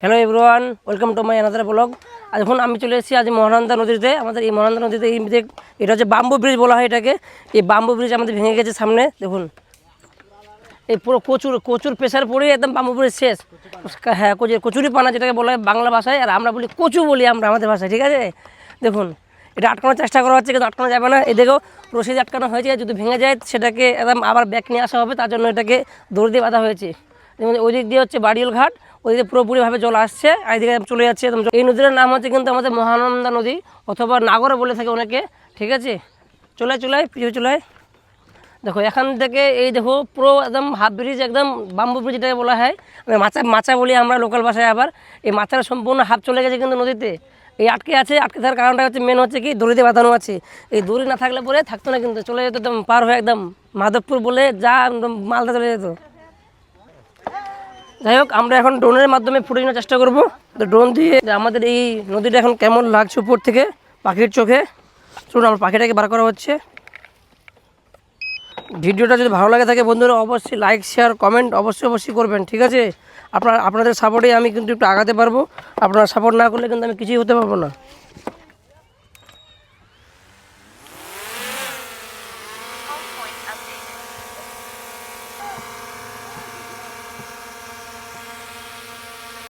Hello everyone, welcome to my another blog. এখন আমি চলে এসেছি আজ মহানন্দা নদীতে। আমাদের এই মহানন্দা নদীতে এটা হচ্ছে বাম্বু ব্রিজ বলা হয় এটাকে। এই বাম্বু ব্রিজ আমাদের ভেঙে গেছে সামনে, দেখুন এই পুরো কচুর প্রেশার পড়ে একদম বাম্বু ব্রিজ শেষ। হ্যাঁ, কচুরি পানা যেটাকে বলা হয় বাংলা ভাষায়, আর আমরা বলি কচু বলি আমরা আমাদের ভাষায়, ঠিক আছে। দেখুন এটা আটকানোর চেষ্টা করা হচ্ছে, কিন্তু আটকানো যাবে না। এদিকেও রশিদ আটকানো হয়েছে, যদি ভেঙে যায় সেটাকে একদম আবার ব্যাক নিয়ে আসা হবে, তার জন্য এটাকে দড়ি দিয়ে বাঁধা হয়েছে। যেমন ওই দিক দিয়ে হচ্ছে বাড়িয়াল ঘাট, ওইদিকে পুরোপুরিভাবে জল আসছে, আর এদিকে চলে যাচ্ছে একদম। এই নদীর নাম হচ্ছে কিন্তু আমাদের মহানন্দা নদী, অথবা নাগরে বলে থাকে অনেকে, ঠিক আছে। চলে পিছু চলায়। দেখো এখান থেকে এই দেখো পুরো একদম হাফ ব্রিজ, একদম বাম্বু ব্রিজ যেটাকে বলা হয়, মাচা বলি আমরা লোকাল ভাষায়। আবার এই মাচার সম্পূর্ণ হাফ চলে গেছে কিন্তু নদীতে। এই আটকে থাকার কারণটা হচ্ছে মেন হচ্ছে কি দড়িতে বাঁধানো আছে। এই দড়ি না থাকলে পরে থাকতো না, কিন্তু চলে যেত একদম পার হয়ে একদম মাধবপুর বলে যা একদম মালদা চলে যেত। যাই হোক, আমরা এখন ড্রোনের মাধ্যমে ফুটে নেওয়ার চেষ্টা করবো। তো ড্রোন দিয়ে আমাদের এই নদীটা এখন কেমন লাগছে উপর থেকে পাখির চোখে, চলুন আমার পাখিটাকে বার করা হচ্ছে। ভিডিওটা যদি ভালো লাগে থাকে বন্ধুরা, অবশ্যই লাইক শেয়ার কমেন্ট অবশ্যই করবেন, ঠিক আছে। আপনাদের সাপোর্টেই আমি কিন্তু একটু আগাতে পারবো। আপনারা সাপোর্ট না করলে কিন্তু আমি কিছুই হতে পারবো না।